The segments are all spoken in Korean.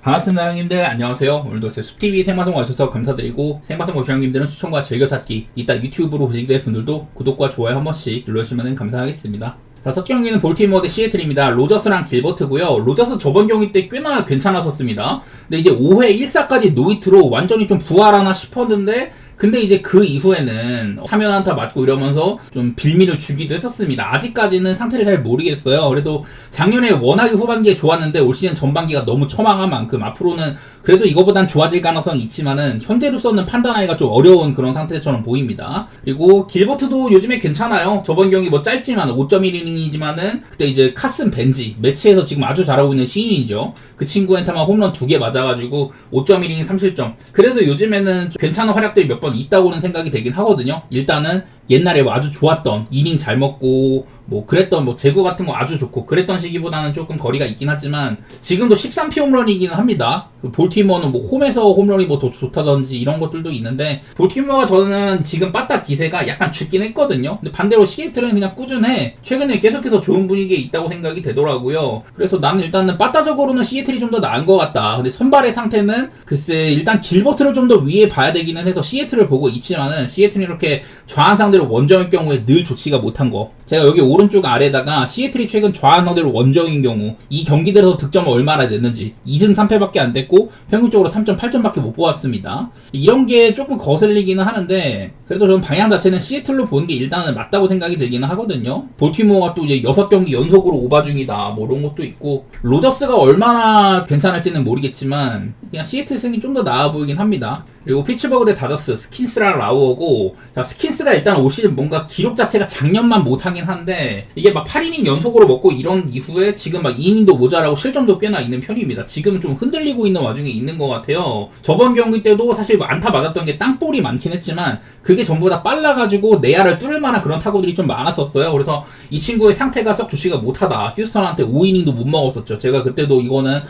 반갑습니다 형님들. 안녕하세요. 오늘도 숲TV 생방송 와주셔서 감사드리고, 생방송 오신 형님들은 추천과 즐겨찾기, 이따 유튜브로 보시게 될 분들도 구독과 좋아요 한 번씩 눌러주시면 감사하겠습니다. 자, 첫 경기는 볼티모어 대 시애틀입니다. 로저스랑 길버트고요. 로저스 저번 경기 때 꽤나 괜찮았었습니다. 근데 이제 5회 1사까지 노히트로 완전히 좀 부활하나 싶었는데, 근데 이제 그 이후에는 사면 안타 맞고 이러면서 좀 빌미를 주기도 했었습니다. 아직까지는 상태를 잘 모르겠어요. 그래도 작년에 워낙에 후반기에 좋았는데 올 시즌 전반기가 너무 처망한 만큼 앞으로는 그래도 이거보단 좋아질 가능성이 있지만은 현재로서는 판단하기가 좀 어려운 그런 상태처럼 보입니다. 그리고 길버트도 요즘에 괜찮아요. 저번 경기 뭐 짧지만 5.1이닝이지만은 그때 이제 카슨 벤지 매치에서 지금 아주 잘하고 있는 시인이죠. 그 친구한테만 홈런 2개 맞아가지고 5.1이닝 3실점. 그래도 요즘에는 괜찮은 활약들이 몇 번 있다고는 생각이 되긴 하거든요. 일단은 옛날에 아주 좋았던 이닝 잘 먹고 뭐 그랬던 뭐 제구 같은 거 아주 좋고 그랬던 시기보다는 조금 거리가 있긴 하지만 지금도 13피 홈런이기는 합니다. 볼티모어는 뭐 홈에서 홈런이 뭐 더 좋다든지 이런 것들도 있는데 볼티모어가 저는 지금 빠따 기세가 약간 죽긴 했거든요. 근데 반대로 시애틀은 그냥 꾸준해. 최근에 계속해서 좋은 분위기에 있다고 생각이 되더라고요. 그래서 나는 일단은 빠따적으로는 시애틀이 좀 더 나은 것 같다. 근데 선발의 상태는 글쎄 일단 길버트를 좀 더 위에 봐야 되기는 해서 시애틀을 보고 있지만은 시애틀이 이렇게 좌한 상대로 원정일 경우에 늘 좋지가 못한 거. 제가 여기 오른쪽 아래다가 시애틀이 최근 좌한 상대로 원정인 경우 이 경기들에서 득점을 얼마나 냈는지 2승 3패밖에 안 됐고 평균적으로 3.8점밖에 못 보았습니다. 이런 게 조금 거슬리기는 하는데 그래도 저는 방향 자체는 시애틀로 보는 게 일단은 맞다고 생각이 들기는 하거든요. 볼티모어가 또 이제 6경기 연속으로 오바 중이다 뭐 이런 것도 있고 로저스가 얼마나 괜찮을지는 모르겠지만 그냥 시애틀 승이 좀 더 나아 보이긴 합니다. 그리고 피츠버그 대 다저스 스킨스랑 라우어고 자, 스킨스가 일단 올 시즌 뭔가 기록 자체가 작년만 못하긴 한데 이게 막 8이닝 연속으로 먹고 이런 이후에 지금 막 2이닝도 모자라고 실점도 꽤나 있는 편입니다. 지금 좀 흔들리고 있는 와중에 있는 것 같아요. 저번 경기 때도 사실 뭐 안타 맞았던 게 땅볼이 많긴 했지만 그게 전부 다 빨라가지고 내야를 뚫을 만한 그런 타구들이 좀 많았었어요. 그래서 이 친구의 상태가 썩 좋지가 못하다. 휴스턴한테 5이닝도 못 먹었었죠. 제가 그때도 이거는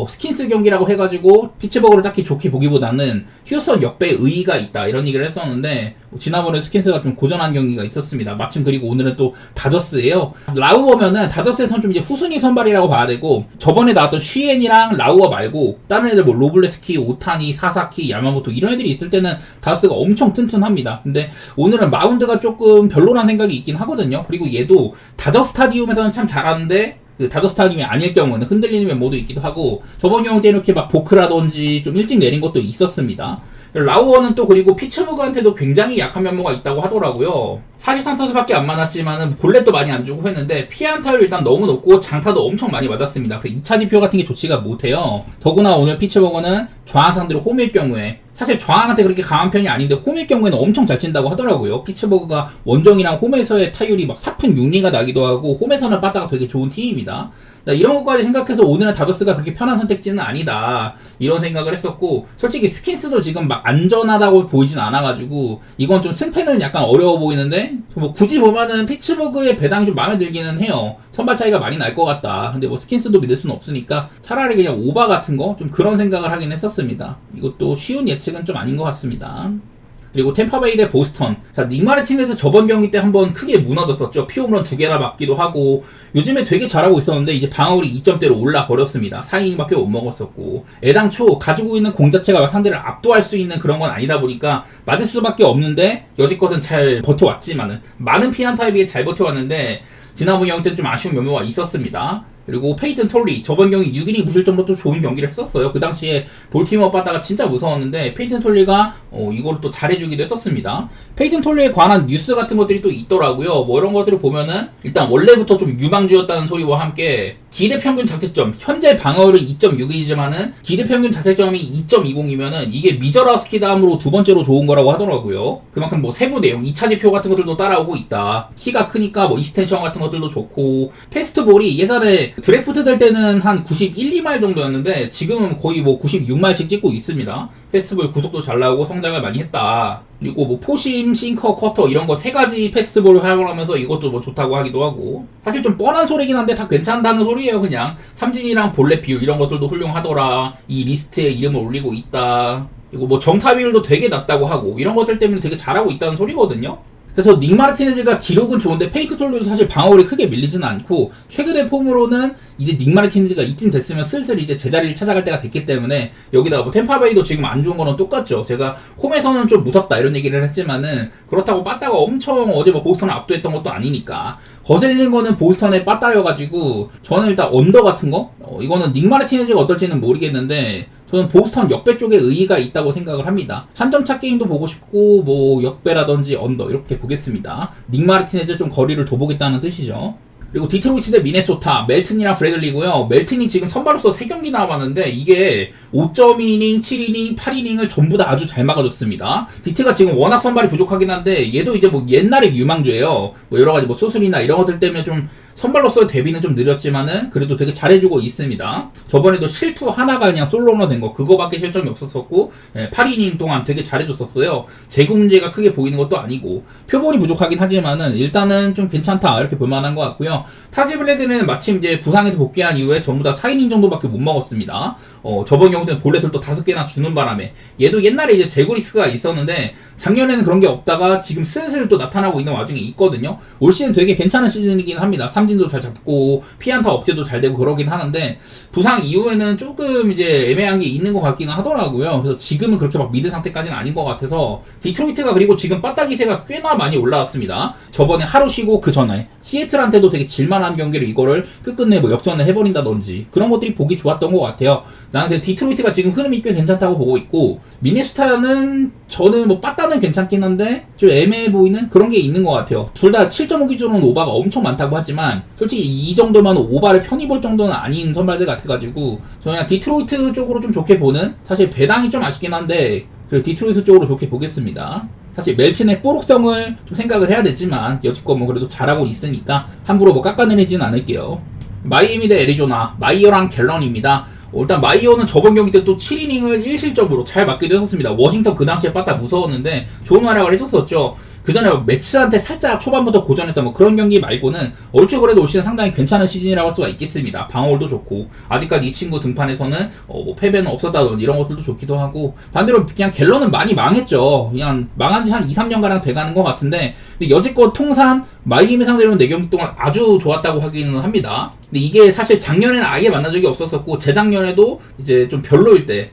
스킨스 경기라고 해가지고 피츠버그를 딱히 좋게 보기보다는 휴스턴 역배의 의의가 있다 이런 얘기를 했었는데 지난번에 스킨스가 좀 고전한 경기가 있었습니다. 마침 그리고 오늘은 또 다저스예요. 라우어면은 다저스에선 좀 이제 후순위 선발이라고 봐야 되고 저번에 나왔던 쉬엔이랑 라우어 말고 다른 애들 뭐 로블레스키, 오타니, 사사키, 야마모토 이런 애들이 있을 때는 다저스가 엄청 튼튼합니다. 근데 오늘은 마운드가 조금 별로란 생각이 있긴 하거든요. 그리고 얘도 다저스 스타디움에서는 참 잘하는데 그 다저스 스타디움이 아닐 경우는 흔들리는 면모도 있기도 하고 저번 경우 때 이렇게 막 보크라든지 좀 일찍 내린 것도 있었습니다. 라우어는 또 그리고 피츠버그한테도 굉장히 약한 면모가 있다고 하더라고요. 43타수밖에 안 맞았지만은 볼넷도 많이 안 주고 했는데 피안타율이 일단 너무 높고 장타도 엄청 많이 맞았습니다. 그 2차 지표 같은 게 좋지가 못해요. 더구나 오늘 피츠버그는 좌한 상대로 홈일 경우에 사실 좌한한테 그렇게 강한 편이 아닌데 홈일 경우에는 엄청 잘 친다고 하더라고요. 피츠버그가 원정이랑 홈에서의 타율이 막 4푼 6리가 나기도 하고 홈에서는 빠따가 되게 좋은 팀입니다. 이런 것까지 생각해서 오늘은 다저스가 그렇게 편한 선택지는 아니다 이런 생각을 했었고 솔직히 스킨스도 지금 막 안전하다고 보이진 않아가지고 이건 좀 승패는 약간 어려워 보이는데 뭐 굳이 보면은 피츠버그의 배당이 좀 마음에 들기는 해요. 선발 차이가 많이 날 것 같다. 근데 뭐 스킨스도 믿을 수는 없으니까 차라리 그냥 오바 같은 거 좀 그런 생각을 하긴 했었습니다. 이것도 쉬운 예측은 좀 아닌 것 같습니다. 그리고 템파베이 대 보스턴. 자, 닉 마르티네즈 저번 경기 때 한번 크게 무너졌었죠. 피홈런 2개나 맞기도 하고 요즘에 되게 잘하고 있었는데 이제 방어율이 2점대로 올라버렸습니다. 4이닝밖에 못 먹었었고 애당초 가지고 있는 공 자체가 상대를 압도할 수 있는 그런 건 아니다 보니까 맞을 수밖에 없는데 여지껏은 잘 버텨왔지만은 많은 피안타에 비해 잘 버텨왔는데 지난번 경기 때는 좀 아쉬운 면모가 있었습니다. 그리고 페이튼 톨리 저번 경기 6이닝 무실점으로 또 좋은 경기를 했었어요. 그 당시에 볼티모어 빠따가 진짜 무서웠는데 페이튼 톨리가 이걸 또 잘해주기도 했었습니다. 페이튼 톨리에 관한 뉴스 같은 것들이 또 있더라고요. 뭐 이런 것들을 보면은 일단 원래부터 좀 유망주였다는 소리와 함께 기대평균 자책점 현재 방어율은 2.6이지만은 기대평균 자책점이 2.20이면은 이게 미저라스키 다음으로 두 번째로 좋은 거라고 하더라고요. 그만큼 뭐 세부 내용 2차 지표 같은 것들도 따라오고 있다. 키가 크니까 뭐 이스텐션 같은 것들도 좋고 패스트볼이 예전에 드래프트 될 때는 한 91, 2마일 정도였는데 지금은 거의 뭐 96마일씩 찍고 있습니다. 패스트볼 구속도 잘 나오고 성장을 많이 했다. 그리고 뭐 포심, 싱커, 커터 이런 거 3가지 패스트볼을 활용하면서 이것도 뭐 좋다고 하기도 하고 사실 좀 뻔한 소리긴 한데 다 괜찮다는 소리예요. 그냥 삼진이랑 볼넷 비율 이런 것들도 훌륭하더라. 이 리스트에 이름을 올리고 있다. 그리고 뭐 정타 비율도 되게 낮다고 하고 이런 것들 때문에 되게 잘하고 있다는 소리거든요. 그래서 닉 마르티네즈가 기록은 좋은데 페이트 톨류도 사실 방어율이 크게 밀리지는 않고 최근의 폼으로는 이제 닉 마르티네즈가 이쯤 됐으면 슬슬 이제 제자리를 찾아갈 때가 됐기 때문에 여기다가 뭐 템파베이도 지금 안 좋은 거는 똑같죠. 제가 홈에서는 좀 무섭다 이런 얘기를 했지만은 그렇다고 빠따가 엄청 어제 뭐 보스턴을 압도했던 것도 아니니까 거슬리는 거는 보스턴의 빠따여가지고 저는 일단 언더 같은 거 이거는 닉 마르티네즈가 어떨지는 모르겠는데 저는 보스턴 역배 쪽에 의의가 있다고 생각을 합니다. 한 점차 게임도 보고 싶고 뭐 역배라든지 언더 이렇게 보겠습니다. 닉 마르티네즈 좀 거리를 더 보겠다는 뜻이죠. 그리고 디트로이트 대 미네소타, 멜튼이랑 브래들리고요. 멜튼이 지금 선발로서 3경기 나와봤는데 이게 5.2이닝, 7이닝, 8이닝을 전부 다 아주 잘 막아줬습니다. 디트가 지금 워낙 선발이 부족하긴 한데 얘도 이제 뭐 옛날에 유망주예요. 뭐 여러가지 뭐 수술이나 이런 것들 때문에 좀 선발로서의 데뷔는 좀 느렸지만은 그래도 되게 잘해주고 있습니다. 저번에도 실투 하나가 그냥 솔로로 된 거 그거밖에 실점이 없었었고 8이닝 동안 되게 잘해줬었어요. 제구 문제가 크게 보이는 것도 아니고 표본이 부족하긴 하지만은 일단은 좀 괜찮다 이렇게 볼만한 것 같고요. 타지 블레드는 마침 이제 부상에서 복귀한 이후에 전부 다 4이닝 정도밖에 못 먹었습니다. 저번 경우에는 볼넷을 또 5개나 주는 바람에 얘도 옛날에 이제 제구 리스크가 있었는데 작년에는 그런 게 없다가 지금 슬슬 또 나타나고 있는 와중에 있거든요. 올 시즌 되게 괜찮은 시즌이긴 합니다. 삼진도 잘 잡고 피안타 억제도 잘 되고 그러긴 하는데 부상 이후에는 조금 이제 애매한 게 있는 것 같기는 하더라고요. 그래서 지금은 그렇게 막 미드 상태까지는 아닌 것 같아서 디트로이트가 그리고 지금 빠따 기세가 꽤나 많이 올라왔습니다. 저번에 하루 쉬고 그 전에 시애틀한테도 되게 질만한 경기를 이거를 끝끝내 뭐 역전을 해버린다든지 그런 것들이 보기 좋았던 것 같아요. 나는 디트로이트가 지금 흐름이 꽤 괜찮다고 보고 있고 미네소타는 저는 뭐 빠따는 괜찮긴 한데 좀 애매해 보이는 그런 게 있는 것 같아요. 둘 다 7.5 기준으로는 오바가 엄청 많다고 하지만 솔직히 이 정도면 오바를 편히 볼 정도는 아닌 선발들 같아가지고 저는 그냥 디트로이트 쪽으로 좀 좋게 보는 사실 배당이 좀 아쉽긴 한데 그래도 디트로이트 쪽으로 좋게 보겠습니다. 사실 멜튼의 뽀록성을 좀 생각을 해야 되지만 여지껏 뭐 그래도 잘하고 있으니까 함부로 뭐 깎아내리지는 않을게요. 마이애미 대 애리조나 마이어랑 갤런입니다. 일단 마이어는 저번 경기 때 또 7이닝을 1실점으로 잘 맞기도 했었습니다. 워싱턴 그 당시에 빠따 무서웠는데 좋은 활약을 해줬었죠. 그 전에 매츠한테 살짝 초반부터 고전했던 뭐 그런 경기 말고는 얼추 그래도 올 시즌 상당히 괜찮은 시즌이라고 할 수가 있겠습니다. 방어율도 좋고 아직까지 이 친구 등판에서는 뭐 패배는 없었다든지 이런 것들도 좋기도 하고 반대로 그냥 갤런은 많이 망했죠. 그냥 망한 지 한 2, 3년가량 돼가는 것 같은데 여지껏 통산 마이애미 상대로는 4경기 동안 아주 좋았다고 하기는 합니다. 근데 이게 사실 작년에는 아예 만난 적이 없었었고 재작년에도 이제 좀 별로일 때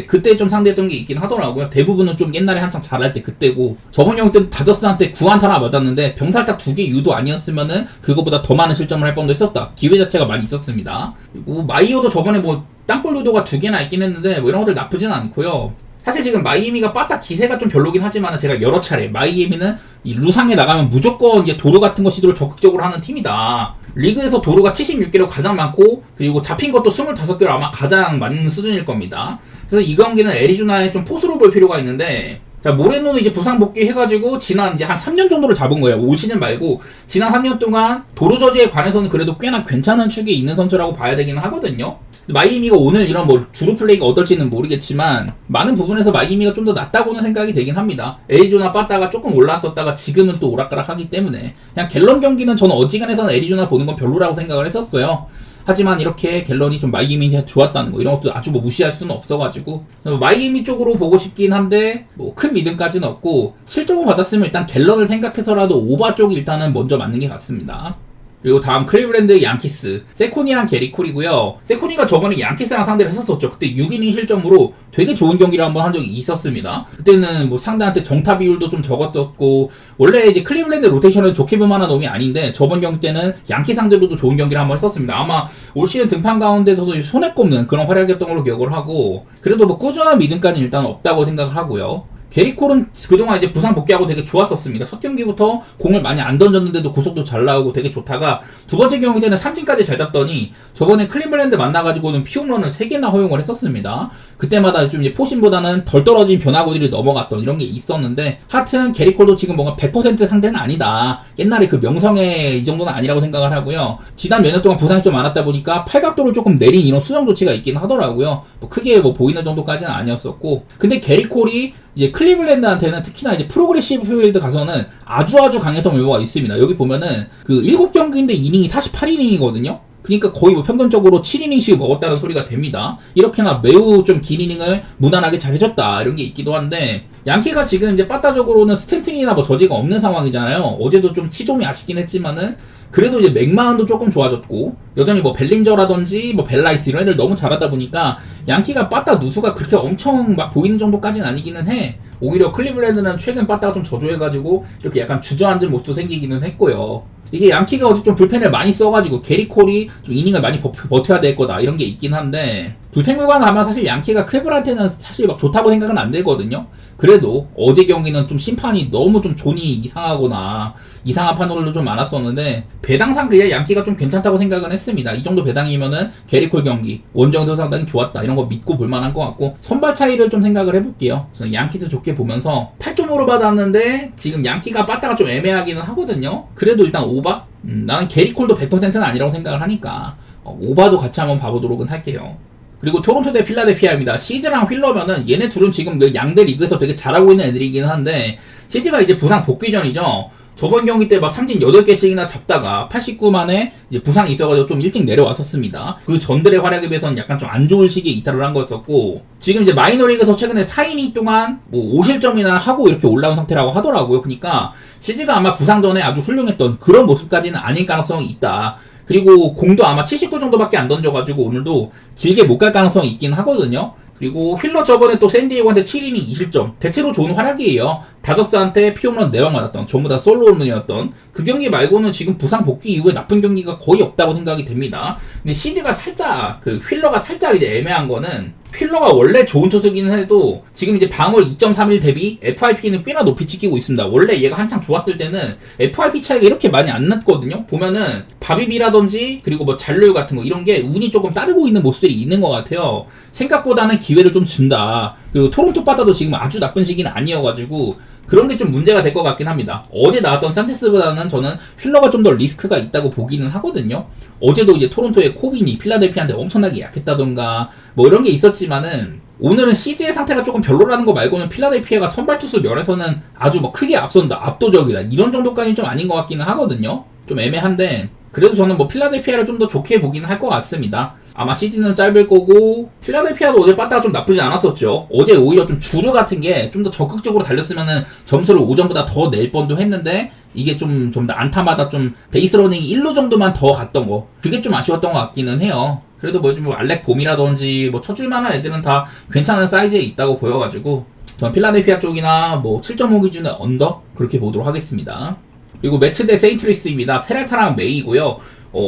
그때 좀 상대했던 게 있긴 하더라고요. 대부분은 좀 옛날에 한창 잘할 때 그때고 저번 경기 때는 다저스한테 9안타나 맞았는데 병살타 2개 유도 아니었으면은 그거보다 더 많은 실점을 할 뻔도 했었다. 기회 자체가 많이 있었습니다. 그리고 마이어도 저번에 뭐 땅볼 유도가 2개나 있긴 했는데 뭐 이런 것들 나쁘진 않고요. 사실 지금 마이애미가 빠딱 기세가 좀 별로긴 하지만 제가 여러 차례 마이애미는 이 루상에 나가면 무조건 이제 도루 같은 거 시도를 적극적으로 하는 팀이다. 리그에서 도루가 76개로 가장 많고 그리고 잡힌 것도 25개로 아마 가장 많은 수준일 겁니다. 그래서 이 경기는 애리조나에 좀 포수로 볼 필요가 있는데 자 모레노는 이제 부상 복귀해가지고 지난 이제 한 3년 정도를 잡은 거예요. 올 시즌 말고 지난 3년 동안 도루 저지에 관해서는 그래도 꽤나 괜찮은 축에 있는 선수라고 봐야 되기는 하거든요. 마이애미가 오늘 이런 뭐 주루 플레이가 어떨지는 모르겠지만 많은 부분에서 마이애미가 좀 더 낫다고는 생각이 되긴 합니다. 애리조나 빠따가 조금 올랐었다가 지금은 또 오락가락하기 때문에 그냥 갤런 경기는 저는 어지간해서는 애리조나 보는 건 별로라고 생각을 했었어요. 하지만 이렇게 갤런이 좀 마이애미 좋았다는 거 이런 것도 아주 뭐 무시할 수는 없어가지고 마이애미 쪽으로 보고 싶긴 한데 뭐 큰 믿음까지는 없고 7.5 받았으면 일단 갤런을 생각해서라도 오바 쪽이 일단은 먼저 맞는 게 같습니다. 그리고 다음 클리블랜드 양키스 세코니랑 게리콜이고요. 세코니가 저번에 양키스랑 상대를 했었었죠. 그때 6이닝 실점으로 되게 좋은 경기를 한번 한 적이 있었습니다. 그때는 뭐 상대한테 정타 비율도 좀 적었었고 원래 이제 클리블랜드 로테이션을 좋게 볼 만한 놈이 아닌데 저번 경기 때는 양키 상대로도 좋은 경기를 한번 했었습니다. 아마 올 시즌 등판 가운데서도 손에 꼽는 그런 활약이었던 걸로 기억을 하고 그래도 뭐 꾸준한 믿음까지는 일단 없다고 생각을 하고요. 게리콜은 그동안 이제 부상 복귀하고 되게 좋았었습니다. 첫 경기부터 공을 많이 안 던졌는데도 구속도 잘 나오고 되게 좋다가 두 번째 경기 때는 삼진까지 잘 잡더니 저번에 클리블랜드 만나가지고는 피홈런을 3개나 허용을 했었습니다. 그때마다 좀 이제 포심보다는 덜 떨어진 변화구들이 넘어갔던 이런 게 있었는데 하여튼 게리콜도 지금 뭔가 100% 상대는 아니다. 옛날에 그 명성의 이 정도는 아니라고 생각을 하고요. 지난 몇 년 동안 부상이 좀 많았다 보니까 팔각도를 조금 내린 이런 수정 조치가 있긴 하더라고요. 뭐 크게 뭐 보이는 정도까지는 아니었었고 근데 게리콜이 이제 클리블랜드한테는 특히나 이제 프로그레시브 필드 가서는 아주 강했던 외모가 있습니다. 여기 보면은 그 7경기인데 이닝이 48이닝이거든요. 그러니까 거의 뭐 평균적으로 7이닝씩 먹었다는 소리가 됩니다. 이렇게나 매우 좀 긴 이닝을 무난하게 잘 해줬다 이런 게 있기도 한데 양키가 지금 이제 빠따적으로는 스탠튼이나 뭐 저지가 없는 상황이잖아요. 어제도 좀 치좀이 아쉽긴 했지만은 그래도 이제 맥마운도 조금 좋아졌고 여전히 뭐 벨린저라든지 뭐 벨라이스 이런 애들 너무 잘하다 보니까 양키가 빠따 누수가 그렇게 엄청 막 보이는 정도까지는 아니기는 해. 오히려 클리블랜드는 최근 빠따가 좀 저조해가지고 이렇게 약간 주저앉은 모습도 생기기는 했고요. 이게 양키가 어제 좀 불펜을 많이 써가지고 게리 콜이 좀 이닝을 많이 버텨야 될 거다 이런 게 있긴 한데 불펜 구간 가면 사실 양키가 클블한테는 사실 막 좋다고 생각은 안 되거든요. 그래도 어제 경기는 좀 심판이 너무 좀 존이 이상하거나 이상한 판도들도 좀 많았었는데 배당상 그냥 양키가 좀 괜찮다고 생각은 했습니다. 이 정도 배당이면은 게리콜 경기 원정에서 상당히 좋았다 이런 거 믿고 볼만한 것 같고 선발 차이를 좀 생각을 해볼게요. 저는 양키스 좋게 보면서 8.5로 받았는데 지금 양키가 빠따가 좀 애매하기는 하거든요. 그래도 일단 오바? 나는 게리콜도 100%는 아니라고 생각을 하니까 오바도 같이 한번 봐보도록은 할게요. 그리고 토론토 대 필라델피아입니다. 시즈랑 휠러면은 얘네 둘은 지금 양대 리그에서 되게 잘하고 있는 애들이긴 한데 시즈가 이제 부상 복귀 전이죠. 저번 경기 때 막 삼진 8개씩이나 잡다가 89만에 이제 부상이 있어가지고 좀 일찍 내려왔었습니다. 그 전들의 활약에 비해서는 약간 좀 안 좋은 시기에 이탈을 한 거였었고 지금 이제 마이너리그에서 최근에 4이닝 동안 뭐 5실점이나 하고 이렇게 올라온 상태라고 하더라고요. 그러니까 시즈가 아마 부상 전에 아주 훌륭했던 그런 모습까지는 아닐 가능성이 있다. 그리고 공도 아마 79 정도밖에 안 던져가지고 오늘도 길게 못 갈 가능성이 있긴 하거든요. 그리고 휠러 저번에 또 샌디에고한테 7이닝 2실점 대체로 좋은 활약이에요. 다저스한테 피홈런 4방 맞았던 전부 다 솔로 홈런이었던 그 경기 말고는 지금 부상 복귀 이후에 나쁜 경기가 거의 없다고 생각이 됩니다. 근데 시즈가 살짝 그 휠러가 살짝 이제 애매한 거는 휠러가 원래 좋은 투수기는 해도 지금 이제 방울 2.31 대비 FIP는 꽤나 높이 찍히고 있습니다. 원래 얘가 한창 좋았을 때는 FIP 차이가 이렇게 많이 안 났거든요. 보면은 바비비라든지 그리고 뭐 잔류 같은 거 이런 게 운이 조금 따르고 있는 모습들이 있는 것 같아요. 생각보다는 기회를 좀 준다. 그리고 토론토 빠따도 지금 아주 나쁜 시기는 아니어가지고 그런 게 좀 문제가 될 것 같긴 합니다. 어제 나왔던 산체스보다는 저는 휠러가 좀 더 리스크가 있다고 보기는 하거든요. 어제도 이제 토론토의 코빈이 필라델피아한테 엄청나게 약했다던가 뭐 이런 게 있었지만은 오늘은 시즈의 상태가 조금 별로라는 거 말고는 필라델피아가 선발 투수 면에서는 아주 뭐 크게 앞선다, 압도적이다 이런 정도까지는 좀 아닌 것 같기는 하거든요. 좀 애매한데 그래도 저는 뭐 필라델피아를 좀 더 좋게 보기는 할 것 같습니다. 아마 시즌은 짧을 거고 필라델피아도 어제 빠따가 좀 나쁘지 않았었죠. 어제 오히려 좀 주루 같은 게 좀 더 적극적으로 달렸으면은 점수를 오전보다 더 낼 뻔도 했는데 이게 좀 더 안타마다 좀 베이스 러닝이 1루 정도만 더 갔던 거 그게 좀 아쉬웠던 것 같기는 해요. 그래도 뭐 좀 알렉 봄이라든지 뭐 쳐줄만한 애들은 다 괜찮은 사이즈에 있다고 보여가지고 전 필라델피아 쪽이나 뭐 7.5 기준의 언더 그렇게 보도록 하겠습니다. 그리고 매치 대 세인트루이스입니다. 페랄타랑 메이고요.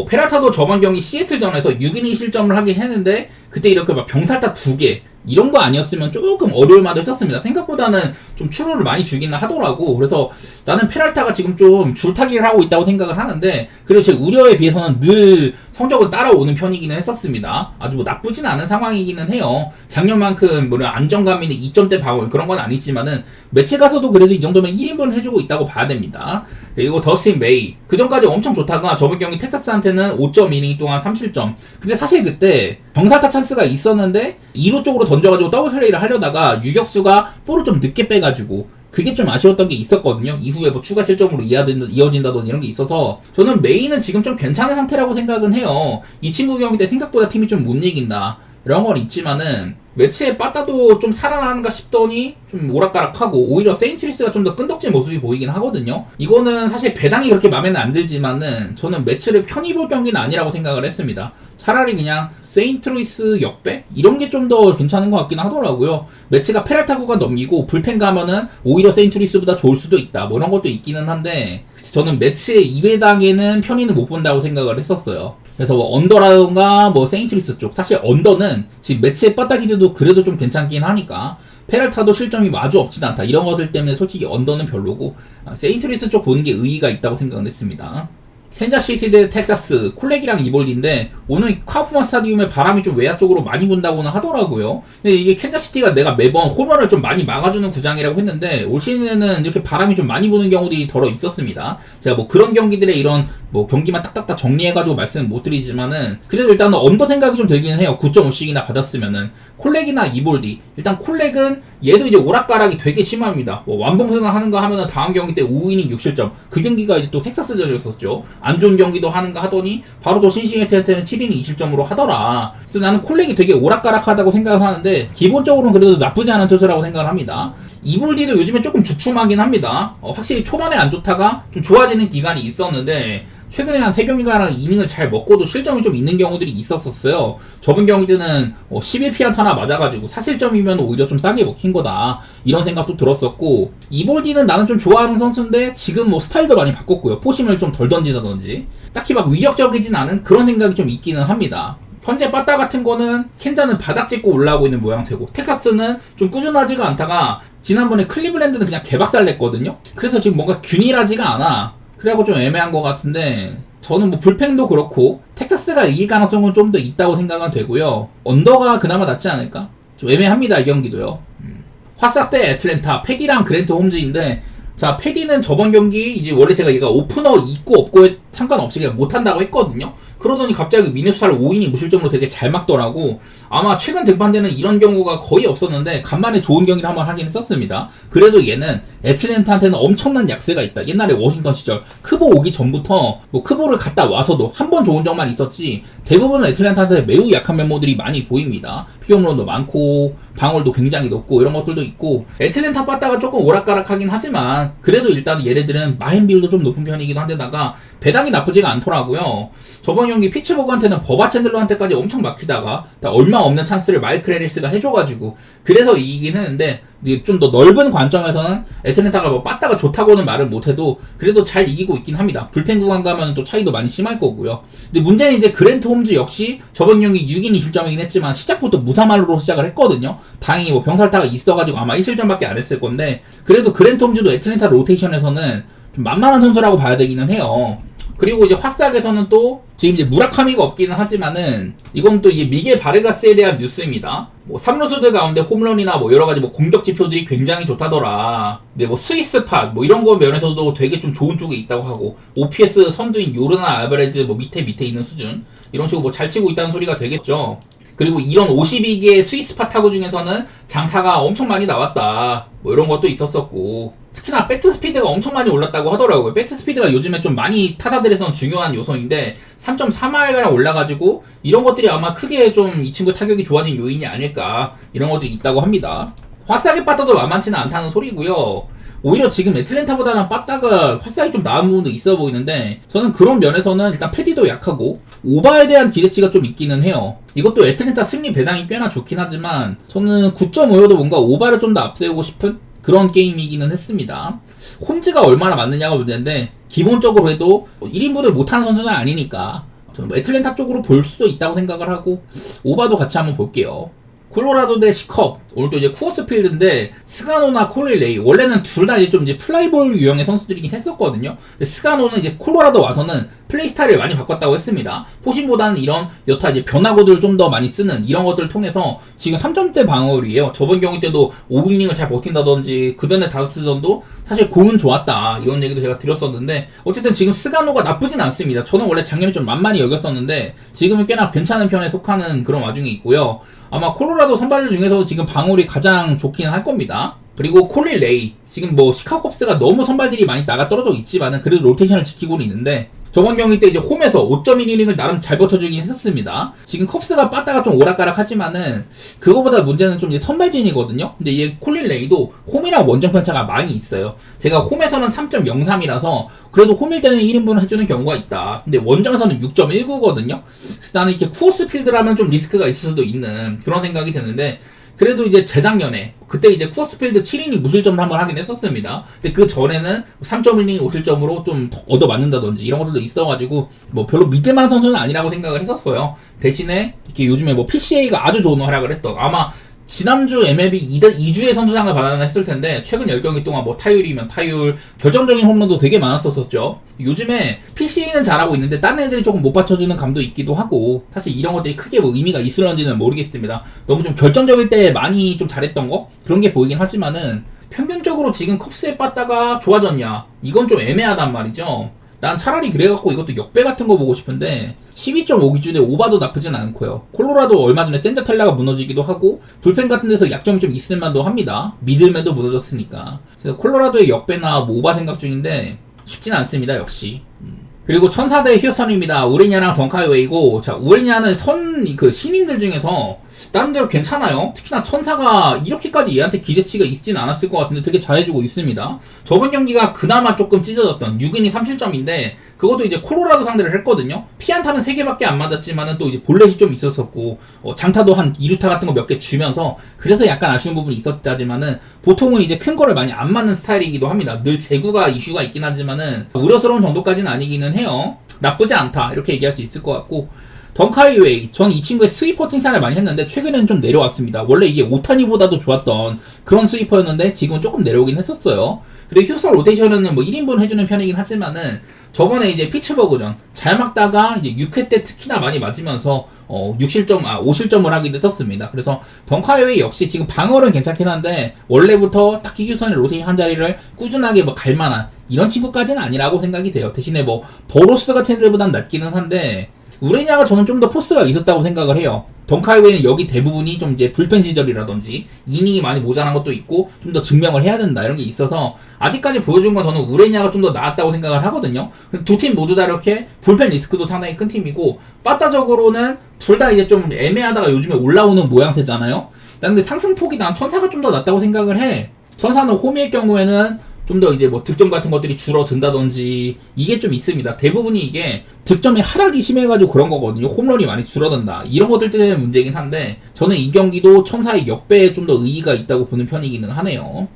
페랄타도 저번 경기 시애틀전에서 6이닝 실점을 하긴 했는데 그때 이렇게 막 병살타 2개 이런 거 아니었으면 조금 어려울 만도 했었습니다. 생각보다는 좀 출루를 많이 주기는 하더라고. 그래서 나는 페랄타가 지금 좀 줄타기를 하고 있다고 생각을 하는데 그래도 제 우려에 비해서는 늘 성적은 따라오는 편이기는 했었습니다. 아주 뭐 나쁘진 않은 상황이기는 해요. 작년만큼 뭐 안정감 있는 2점대 방어 그런 건 아니지만은 매치 가서도 그래도 이 정도면 1인분 해주고 있다고 봐야 됩니다. 그리고 더스틴 메이 그 전까지 엄청 좋다가 저번 경기 텍사스한테는 5.2이닝 동안 3실점. 근데 사실 그때 병살타 찬스가 있었는데 2루 쪽으로 던져가지고 더블 플레이를 하려다가 유격수가 볼을 좀 늦게 빼가지고 그게 좀 아쉬웠던 게 있었거든요. 이후에 뭐 추가 실점으로 이어진다던 이런 게 있어서 저는 메이는 지금 좀 괜찮은 상태라고 생각은 해요. 이 친구 경기 때 생각보다 팀이 좀 못 이긴다 이런 건 있지만은 매치에 빠따도 좀 살아나는가 싶더니 좀 오락가락하고 오히려 세인트루이스가 좀 더 끈덕진 모습이 보이긴 하거든요. 이거는 사실 배당이 그렇게 마음에는 안 들지만은 저는 매치를 편히 볼 경기는 아니라고 생각을 했습니다. 차라리 그냥 세인트루이스 역배? 이런 게 좀 더 괜찮은 것 같긴 하더라고요. 매치가 페랄타 구간 넘기고 불펜 가면은 오히려 세인트루이스보다 좋을 수도 있다 뭐 이런 것도 있기는 한데 저는 매치의 2배당에는 편의는 못 본다고 생각을 했었어요. 그래서 뭐 언더라던가 뭐 세인트루이스 쪽 사실 언더는 지금 매치의 빠따 기드도 그래도 좀 괜찮긴 하니까 페랄타도 실점이 아주 없진 않다 이런 것들 때문에 솔직히 언더는 별로고 세인트루이스 쪽 보는 게 의의가 있다고 생각은 했습니다. 캔자시티 대 텍사스 콜렉이랑 이볼디인데 오늘 카우프만 스타디움에 바람이 좀 외야 쪽으로 많이 분다고는 하더라고요. 근데 이게 캔자시티가 내가 매번 홈런을 좀 많이 막아주는 구장이라고 했는데 올 시즌에는 이렇게 바람이 좀 많이 부는 경우들이 더러 있었습니다. 제가 뭐 그런 경기들의 이런 뭐 경기만 딱딱딱 정리해가지고 말씀은 못 드리지만은 그래도 일단은 언더 생각이 좀 들기는 해요. 9.5씩이나 받았으면은 콜렉이나 이볼디 일단 콜렉은 얘도 이제 오락가락이 되게 심합니다. 뭐 완봉승을 하는가 하면은 다음 경기 때 5이닝 6실점 그 경기가 이제 또 텍사스전이었었죠. 안 좋은 경기도 하는가 하더니 바로 또 신시내티한테는 7이닝 2실점으로 하더라. 그래서 나는 콜렉이 되게 오락가락하다고 생각을 하는데 기본적으로는 그래도 나쁘지 않은 투수라고 생각을 합니다. 이볼디도 요즘에 조금 주춤하긴 합니다. 확실히 초반에 안 좋다가 좀 좋아지는 기간이 있었는데 최근에 한 3경기가량 이닝을 잘 먹고도 실점이 좀 있는 경우들이 있었어요. 저번 경기들은 11피안타 하나 맞아가지고 사실점이면 오히려 좀 싸게 먹힌 거다 이런 생각도 들었었고, 이볼디는 나는 좀 좋아하는 선수인데 지금 뭐 스타일도 많이 바꿨고요. 포심을 좀 덜 던지다든지 딱히 막 위력적이진 않은 그런 생각이 좀 있기는 합니다. 현재 빠따 같은 거는 캔자는 바닥 찍고 올라오고 있는 모양새고, 텍사스는 좀 꾸준하지가 않다가 지난번에 클리블랜드는 그냥 개박살 냈거든요. 그래서 지금 뭔가 균일하지가 않아. 그래갖고 좀 애매한 것 같은데, 저는 뭐 불펜도 그렇고 텍사스가 이길 가능성은 좀 더 있다고 생각은 되고요. 언더가 그나마 낫지 않을까? 좀 애매합니다, 이 경기도요. 화싹 대 애틀랜타, 패디랑 그랜트 홈즈인데, 자, 패디는 저번 경기 이제 원래 제가 얘가 오프너 있고 없고에 상관없이 그냥 못한다고 했거든요. 그러더니 갑자기 미네소타를 5이닝 무실점으로 되게 잘 막더라고. 아마 최근 등판되는 이런 경우가 거의 없었는데 간만에 좋은 경기를 한번 하긴 했었습니다. 그래도 얘는 애틀랜타한테는 엄청난 약세가 있다. 옛날에 워싱턴 시절 크보 오기 전부터 뭐 크보를 갔다 와서도 한 번 좋은 적만 있었지 대부분은 애틀랜타한테 매우 약한 면모들이 많이 보입니다. 피홈런도 많고 방울도 굉장히 높고 이런 것들도 있고, 애틀랜타 빠따가 조금 오락가락하긴 하지만 그래도 일단 얘네들은 마인비율도 좀 높은 편이기도 한데다가 배당이 나쁘지가 않더라고요. 저번 경기 피츠버그한테는 버바 챈들러한테까지 엄청 막히다가 얼마 없는 찬스를 마이클 해리스가 해줘가지고 그래서 이기긴 했는데, 좀 더 넓은 관점에서는 애틀랜타가 뭐 빠따가 좋다고는 말을 못해도 그래도 잘 이기고 있긴 합니다. 불펜 구간 가면 또 차이도 많이 심할 거고요. 근데 문제는 이제 그랜트 홈즈 역시 저번 경기 6이닝 실점이긴 했지만 시작부터 무사말로 시작을 했거든요. 다행히 뭐 병살타가 있어가지고 아마 1실점밖에 안 했을 건데, 그래도 그랜트 홈즈도 애틀랜타 로테이션에서는 좀 만만한 선수라고 봐야 되기는 해요. 그리고 이제 화싹에서는 또 지금 이제 무라카미가 없기는 하지만은 이건 또 이게 미겔 바르가스에 대한 뉴스입니다. 뭐 3루수들 가운데 홈런이나 뭐 여러 가지 뭐 공격 지표들이 굉장히 좋다더라. 근데 뭐 스위스팟 뭐 이런 거 면에서도 되게 좀 좋은 쪽에 있다고 하고, OPS 선두인 요르나 알바레즈 뭐 밑에 있는 수준 이런 식으로 뭐 잘 치고 있다는 소리가 되겠죠. 그리고 이런 52개의 스위스팟 타구 중에서는 장타가 엄청 많이 나왔다 뭐 이런 것도 있었었고, 특히나 배트 스피드가 엄청 많이 올랐다고 하더라고요. 배트 스피드가 요즘에 좀 많이 타자들에서는 중요한 요소인데 3.3마일가량 올라가지고 이런 것들이 아마 크게 좀 이 친구 타격이 좋아진 요인이 아닐까 이런 것들이 있다고 합니다. 화싹의 빠따도 만만치는 않다는 소리고요. 오히려 지금 애틀랜타보다는 빠따가 화싹이 좀 나은 부분도 있어 보이는데, 저는 그런 면에서는 일단 패디도 약하고 오바에 대한 기대치가 좀 있기는 해요. 이것도 애틀랜타 승리 배당이 꽤나 좋긴 하지만 저는 9.5여도 뭔가 오바를 좀 더 앞세우고 싶은 그런 게임이기는 했습니다. 홈즈가 얼마나 맞느냐가 문제인데 기본적으로 해도 1인분을 못하는 선수는 아니니까 저는 뭐 애틀랜타 쪽으로 볼 수도 있다고 생각을 하고 오바도 같이 한번 볼게요. 콜로라도 대 시컵, 오늘 또 이제 쿠어스 필드인데 스가노나 콜리 레이, 원래는 둘 다 이제 플라이볼 유형의 선수들이긴 했었거든요. 근데 스가노는 이제 콜로라도 와서는 플레이 스타일을 많이 바꿨다고 했습니다. 포심보다는 이런 여타 이제 변화구들을 좀 더 많이 쓰는 이런 것들을 통해서 지금 3점대 방어율이에요. 저번 경기 때도 5이닝을 잘 버틴다든지 그 전에 5스전도 사실 공은 좋았다 이런 얘기도 제가 드렸었는데, 어쨌든 지금 스가노가 나쁘진 않습니다. 저는 원래 작년에 좀 만만히 여겼었는데 지금은 꽤나 괜찮은 편에 속하는 그런 와중에 있고요. 아마 콜로라도 선발들 중에서도 지금 방어율이 가장 좋긴 할 겁니다. 그리고 콜리 레이, 지금 뭐 시카고 컵스가 너무 선발들이 많이 나가 떨어져 있지만은 그래도 로테이션을 지키고는 있는데 저번 경기 때 이제 홈에서 5.1이닝을 나름 잘 버텨주긴 했었습니다. 지금 컵스가 빠따가 좀 오락가락 하지만은 그거보다 문제는 좀 이제 선발진이거든요. 근데 이 콜린 레이도 홈이랑 원정 편차가 많이 있어요. 제가 홈에서는 3.03이라서 그래도 홈일 때는 1인분을 해주는 경우가 있다. 근데 원정에서는 6.19거든요. 그래서 나는 이렇게 쿠어스 필드라면 좀 리스크가 있을 수도 있는 그런 생각이 드는데, 그래도 이제 재작년에 그때 이제 쿠어스필드 7이닝 무실점을 한번 하긴 했었습니다. 근데 그 전에는 3.1이닝 5실점으로 좀 얻어 맞는다든지 이런 것들도 있어가지고 뭐 별로 믿을만한 선수는 아니라고 생각을 했었어요. 대신에 이렇게 요즘에 뭐 PCA가 아주 좋은 활약을 했던, 아마 지난주 MLB 2주의 선수상을 받아나 했을 텐데 최근 10경기 동안 뭐 타율이면 타율, 결정적인 홈런도 되게 많았었죠. 요즘에 PCA는 잘하고 있는데 다른 애들이 조금 못 받쳐주는 감도 있기도 하고, 사실 이런 것들이 크게 뭐 의미가 있을런지는 모르겠습니다. 너무 좀 결정적일 때 많이 좀 잘했던 거? 그런 게 보이긴 하지만은 평균적으로 지금 컵스에 빠따가 좋아졌냐? 이건 좀 애매하단 말이죠. 난 차라리 그래갖고 이것도 역배 같은 거 보고 싶은데 12.5 기준에 오바도 나쁘진 않고요. 콜로라도 얼마 전에 센터텔라가 무너지기도 하고 불펜 같은 데서 약점이 좀 있을 만도 합니다. 미들맨도 무너졌으니까. 그래서 콜로라도의 역배나 뭐 오바 생각 중인데 쉽진 않습니다, 역시. 그리고 천사대 휴스턴입니다. 우레냐랑 덩카이웨이고, 자, 우레냐는 신인들 중에서 다른 데로 괜찮아요. 특히나 천사가 이렇게까지 얘한테 기대치가 있진 않았을 것 같은데 되게 잘해주고 있습니다. 저번 경기가 그나마 조금 찢어졌던 6이닝 3실점인데 그것도 이제 콜로라도 상대를 했거든요. 피안타는 3개밖에 안 맞았지만은 또 이제 볼넷이 좀 있었었고 장타도 한 2루타 같은 거 몇 개 주면서 그래서 약간 아쉬운 부분이 있었다지만은 보통은 이제 큰 거를 많이 안 맞는 스타일이기도 합니다. 늘 제구가 이슈가 있긴 하지만은 우려스러운 정도까지는 아니기는 해요. 나쁘지 않다 이렇게 얘기할 수 있을 것 같고 덩카이웨이 전 이 친구의 스위퍼 칭찬을 많이 했는데 최근에는 좀 내려왔습니다. 원래 이게 오타니보다도 좋았던 그런 스위퍼였는데 지금은 조금 내려오긴 했었어요. 그리고 휴스턴 로테이션은 뭐 1인분 해주는 편이긴 하지만은 저번에 이제 피츠버그전 잘 막다가 이제 6회 때 특히나 많이 맞으면서 5실점을 하기도 했었습니다. 그래서 덩카이웨이 역시 지금 방어는 괜찮긴 한데 원래부터 딱히 휴스턴의 로테이션 한 자리를 꾸준하게 뭐 갈만한 이런 친구까지는 아니라고 생각이 돼요. 대신에 뭐 버로스 같은 애들보단 낫기는 한데 우레냐가 저는 좀 더 포스가 있었다고 생각을 해요. 덩카이웨이는 여기 대부분이 좀 이제 불펜 시절이라든지 이닝이 많이 모자란 것도 있고 좀 더 증명을 해야 된다 이런 게 있어서 아직까지 보여준 건 저는 우레냐가 좀 더 나았다고 생각을 하거든요. 두 팀 모두 다 이렇게 불펜 리스크도 상당히 큰 팀이고 빠따적으로는 둘 다 이제 좀 애매하다가 요즘에 올라오는 모양새잖아요. 근데 상승폭이 난 천사가 좀 더 낫다고 생각을 해. 천사는 홈일 경우에는 좀 더 이제 뭐 득점 같은 것들이 줄어든다든지 이게 좀 있습니다. 대부분이 이게 득점이 하락이 심해가지고 그런 거거든요. 홈런이 많이 줄어든다. 이런 것들 때문에 문제긴 한데 저는 이 경기도 천사의 역배에 좀 더 의의가 있다고 보는 편이기는 하네요.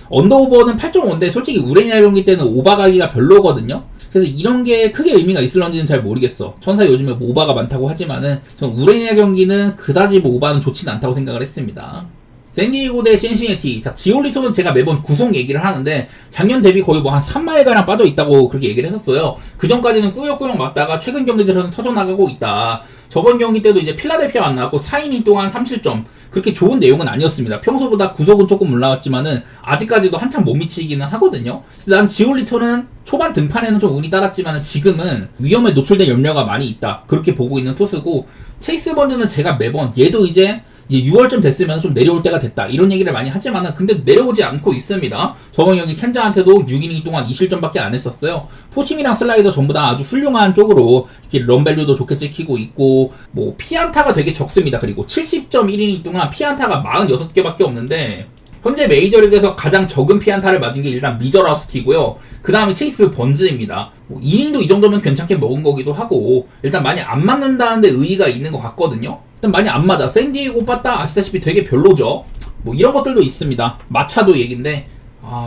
언더오버는 8.5인데 솔직히 우레냐 경기 때는 오바 가기가 별로거든요. 그래서 이런 게 크게 의미가 있을런지는 잘 모르겠어. 천사 요즘에 뭐 오바가 많다고 하지만은 전 우레냐 경기는 그다지 뭐 오바는 좋진 않다고 생각을 했습니다. 샌디에고 대 신시내티. 자, 지올리토는 제가 매번 구속 얘기를 하는데 작년 대비 거의 뭐 한 3마일가량 빠져있다고 그렇게 얘기를 했었어요. 그 전까지는 꾸역꾸역 맞다가 최근 경기들에서는 터져나가고 있다. 저번 경기 때도 이제 필라델피아 만나고 4이닝 동안 3실점. 그렇게 좋은 내용은 아니었습니다. 평소보다 구속은 조금 올라왔지만은 아직까지도 한참 못 미치기는 하거든요. 그래서 난 지올리토는 초반 등판에는 좀 운이 따랐지만은 지금은 위험에 노출된 염려가 많이 있다. 그렇게 보고 있는 투수고 체이스 번즈는 제가 매번 얘도 이제 6월쯤 됐으면 좀 내려올 때가 됐다 이런 얘기를 많이 하지만은 근데 내려오지 않고 있습니다. 저번 경기 켄자한테도 6이닝 동안 2실점밖에 안 했었어요. 포침이랑 슬라이더 전부 다 아주 훌륭한 쪽으로 이렇게 런밸류도 좋게 찍히고 있고 뭐 피안타가 되게 적습니다. 그리고 70.1이닝 동안 피안타가 46개밖에 없는데 현재 메이저리그에서 가장 적은 피안타를 맞은 게 일단 미저라스키고요. 그 다음에 체이스 번즈입니다. 뭐 이닝도 이 정도면 괜찮게 먹은 거기도 하고 일단 많이 안 맞는다는데 의의가 있는 것 같거든요. 일단 많이 안 맞아. 샌디에고 빠따 아시다시피 되게 별로죠. 뭐 이런 것들도 있습니다. 마차도 얘긴데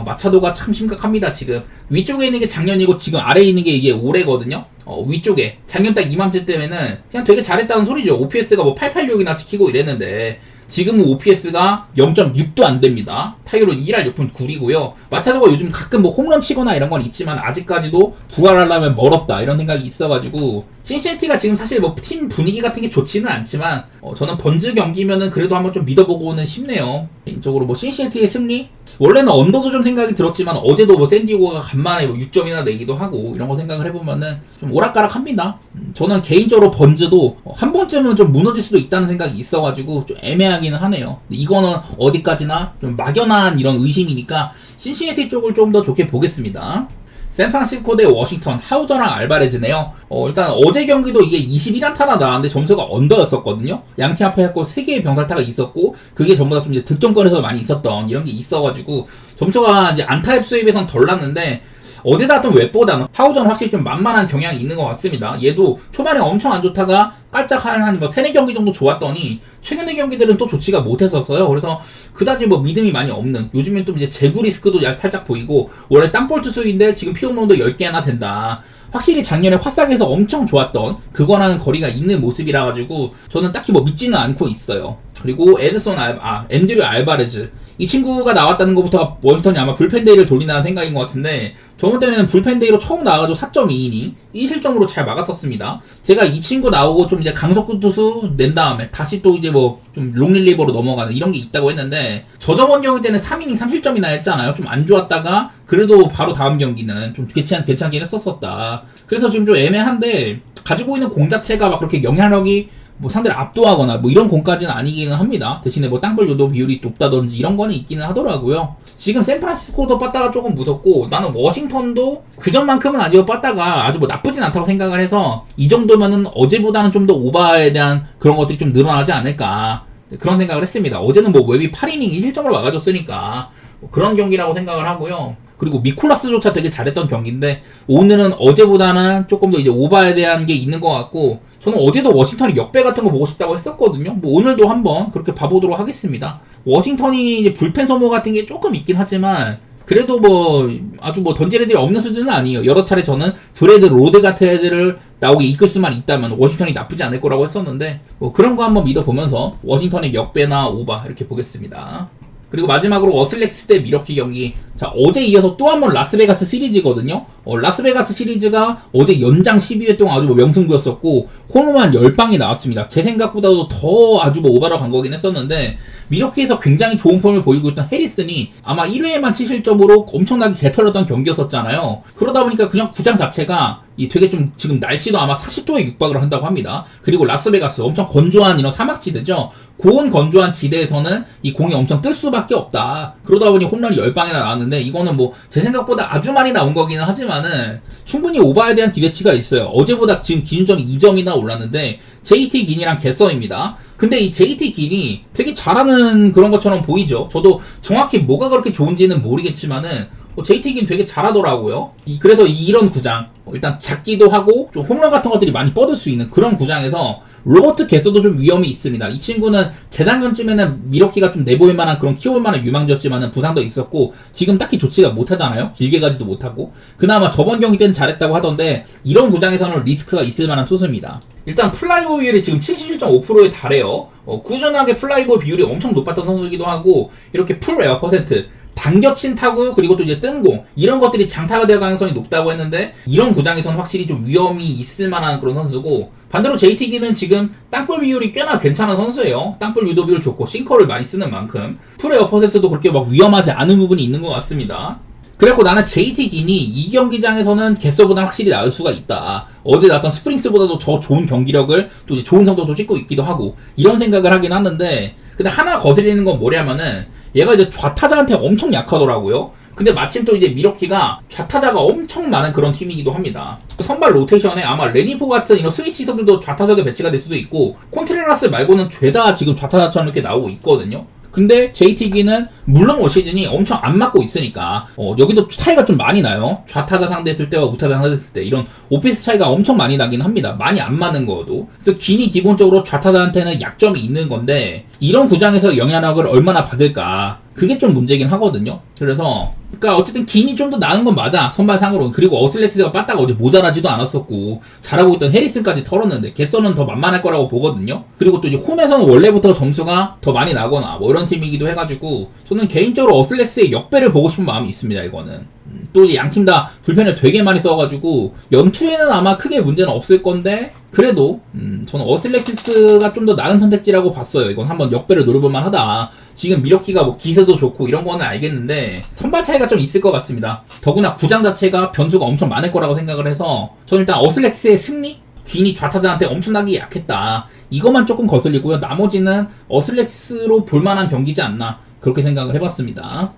마차도가 참 심각합니다. 지금 위쪽에 있는 게 작년이고 지금 아래에 있는 게 이게 올해거든요. 위쪽에 작년 딱 이맘때 때면은 그냥 되게 잘했다는 소리죠. OPS가 뭐 886이나 지키고 이랬는데 지금은 OPS가 0.6도 안 됩니다. 타율은 1할 6푼 9이고요. 마차도가 요즘 가끔 뭐 홈런 치거나 이런 건 있지만 아직까지도 부활하려면 멀었다 이런 생각이 있어가지고 신시내티가 지금 사실 뭐 팀 분위기 같은 게 좋지는 않지만 저는 번즈 경기면은 그래도 한번 좀 믿어보고는 싶네요. 개인적으로 뭐 신시내티의 승리? 원래는 언더도 좀 생각이 들었지만 어제도 뭐 샌디에고가 간만에 뭐 6점이나 내기도 하고 이런 거 생각을 해보면은 좀 오락가락합니다. 저는 개인적으로 번즈도 한 번쯤은 좀 무너질 수도 있다는 생각이 있어가지고 좀 애매하기는 하네요. 이거는 어디까지나 좀 막연한 이런 의심이니까 신시내티 쪽을 좀 더 좋게 보겠습니다. 샌프란시스코 대 워싱턴 하우저랑 알바레즈네요. 일단 어제 경기도 이게 21안타나 나왔는데 점수가 언더였었거든요. 양팀 앞에 했고 3개의 병살타가 있었고 그게 전부 다 좀 이제 득점권에서 많이 있었던 이런 게 있어가지고 점수가 이제 안타입 수입에선 덜 났는데 어제 나왔던 웹보다는 하우저는 확실히 좀 만만한 경향이 있는 것 같습니다. 얘도 초반에 엄청 안 좋다가 깔짝 한 뭐 3-4경기 정도 좋았더니 최근의 경기들은 또 좋지가 못했었어요. 그래서 그다지 뭐 믿음이 많이 없는 요즘엔 또 이제 재구 리스크도 살짝 보이고 원래 땅볼 투수인데 지금 피홈런도 10개나 된다. 확실히 작년에 화싹에서 엄청 좋았던 그거랑은 거리가 있는 모습이라 가지고 저는 딱히 뭐 믿지는 않고 있어요. 그리고 앤드류 알바레즈 이 친구가 나왔다는 것부터가 워싱턴이 아마 불펜데이를 돌린다는 생각인 것 같은데 저번 때는 불펜데이로 처음 나와가지고 4.2이닝 1실점으로 잘 막았었습니다. 제가 이 친구 나오고 좀 이제 강속구 투수 낸 다음에 다시 또 이제 뭐 좀 롱릴리버로 넘어가는 이런 게 있다고 했는데 저번 경기 때는 3이닝 3실점이나 했잖아요. 좀 안 좋았다가 그래도 바로 다음 경기는 좀 괜찮긴 했었었다. 그래서 지금 좀 애매한데 가지고 있는 공 자체가 막 그렇게 영향력이 뭐 상대를 압도하거나 뭐 이런 공까지는 아니기는 합니다. 대신에 뭐 땅볼 요도 비율이 높다든지 이런 거는 있기는 하더라고요. 지금 샌프란시스코도 빠따가 조금 무섭고 나는 워싱턴도 그전만큼은 아니고 빠따가 아주 뭐 나쁘진 않다고 생각을 해서 이 정도면은 어제보다는 좀 더 오바에 대한 그런 것들이 좀 늘어나지 않을까. 그런 생각을 했습니다. 어제는 뭐 웹이 8이닝 2실점을 막아줬으니까 뭐 그런 경기라고 생각을 하고요. 그리고 미콜라스조차 되게 잘했던 경기인데 오늘은 어제보다는 조금 더 이제 오바에 대한 게 있는 것 같고, 저는 어제도 워싱턴이 역배 같은 거 보고 싶다고 했었거든요. 뭐 오늘도 한번 그렇게 봐보도록 하겠습니다. 워싱턴이 이제 불펜 소모 같은 게 조금 있긴 하지만 그래도 뭐 아주 뭐 던질 애들이 없는 수준은 아니에요. 여러 차례 저는 브래드 로드 같은 애들을 나오게 이끌 수만 있다면 워싱턴이 나쁘지 않을 거라고 했었는데, 뭐 그런 거 한번 믿어보면서 워싱턴의 역배나 오바 이렇게 보겠습니다. 그리고 마지막으로 어슬렉스 대 미러키 경기. 자, 어제 이어서 또 한 번 라스베가스 시리즈거든요. 라스베가스 시리즈가 어제 연장 12회 동안 아주 뭐 명승부였었고 홈런 10방이 나왔습니다. 제 생각보다도 더 아주 뭐 오바로 간 거긴 했었는데, 미러키에서 굉장히 좋은 폼을 보이고 있던 해리슨이 아마 1회에만 7실점으로 엄청나게 개털렸던 경기였었잖아요. 그러다 보니까 그냥 구장 자체가 되게 좀 지금 날씨도 아마 40도에 육박을 한다고 합니다. 그리고 라스베가스 엄청 건조한 이런 사막지대죠. 고온 건조한 지대에서는 이 공이 엄청 뜰 수밖에 없다. 그러다 보니 홈런이 10방이나 나왔는데, 이거는 뭐 제 생각보다 아주 많이 나온 거기는 하지만은 충분히 오바에 대한 기대치가 있어요. 어제보다 지금 기준점이 2점이나 올랐는데 JT 긴이랑 개성입니다. 근데 이 JT 긴이 되게 잘하는 그런 것처럼 보이죠. 저도 정확히 뭐가 그렇게 좋은지는 모르겠지만은 JT 긴 되게 잘하더라고요. 그래서 이런 구장, 일단 작기도 하고 좀 홈런 같은 것들이 많이 뻗을 수 있는 그런 구장에서 로버트 개서도 좀 위험이 있습니다. 이 친구는 재작년쯤에는 미러키가 좀 내보일 만한 그런 키워볼 만한 유망주였지만은 부상도 있었고 지금 딱히 좋지가 못하잖아요. 길게 가지도 못하고. 그나마 저번 경기 때는 잘했다고 하던데 이런 구장에서는 리스크가 있을 만한 투수입니다. 일단 플라이볼 비율이 지금 77.5%에 달해요. 꾸준하게 플라이볼 비율이 엄청 높았던 선수이기도 하고, 이렇게 풀 에어 퍼센트, 당겨친 타구, 그리고 또 이제 뜬 공, 이런 것들이 장타가 될 가능성이 높다고 했는데, 이런 구장에서는 확실히 좀 위험이 있을 만한 그런 선수고, 반대로 JT기는 지금 땅볼 비율이 꽤나 괜찮은 선수예요. 땅볼 유도 비율 좋고 싱커를 많이 쓰는 만큼 풀 에어 퍼센트도 그렇게 막 위험하지 않은 부분이 있는 것 같습니다. 그래갖고 나는 JT 긴이 이 경기장에서는 개서보다는 확실히 나을 수가 있다. 어제 나왔던 스프링스보다도 더 좋은 경기력을 또 이제 좋은 성적도 찍고 있기도 하고, 이런 생각을 하긴 하는데, 근데 하나 거슬리는 건 뭐냐면은 얘가 이제 좌타자한테 엄청 약하더라고요. 근데 마침 또 이제 미러키가 좌타자가 엄청 많은 그런 팀이기도 합니다. 선발 로테이션에 아마 레니포 같은 이런 스위치 히터들도 좌타석에 배치가 될 수도 있고, 콘트레라스 말고는 죄다 지금 좌타자처럼 이렇게 나오고 있거든요. 근데 JT기는 물론 올 시즌이 엄청 안 맞고 있으니까 여기도 차이가 좀 많이 나요. 좌타자 상대했을 때와 우타자 상대했을 때 이런 오피스 차이가 엄청 많이 나긴 합니다. 많이 안 맞는 거도. 그래서 긴이 기본적으로 좌타자한테는 약점이 있는 건데 이런 구장에서 영향력을 얼마나 받을까, 그게 좀 문제긴 하거든요. 그래서 그러니까 어쨌든 긴이 좀 더 나은 건 맞아, 선발상으로는. 그리고 어슬렉스가 빠따가 어제 모자라지도 않았었고 잘하고 있던 해리슨까지 털었는데 개서는 더 만만할 거라고 보거든요. 그리고 또 이제 홈에서는 원래부터 점수가 더 많이 나거나 뭐 이런 팀이기도 해가지고 저는 개인적으로 어슬렉스의 역배를 보고 싶은 마음이 있습니다. 이거는 또 이제 양팀 다 불펜을 되게 많이 써가지고 연투에는 아마 크게 문제는 없을 건데, 그래도 저는 어슬렉시스가 좀 더 나은 선택지라고 봤어요. 이건 한번 역배를 노려볼 만하다. 지금 미러키가 뭐 기세도 좋고 이런 거는 알겠는데 선발 차이가 좀 있을 것 같습니다. 더구나 구장 자체가 변수가 엄청 많을 거라고 생각을 해서 저는 일단 어슬렉스의 승리? 긴이 좌타자한테 엄청나게 약했다, 이것만 조금 거슬리고요. 나머지는 어슬렉스로 볼만한 경기지 않나, 그렇게 생각을 해봤습니다.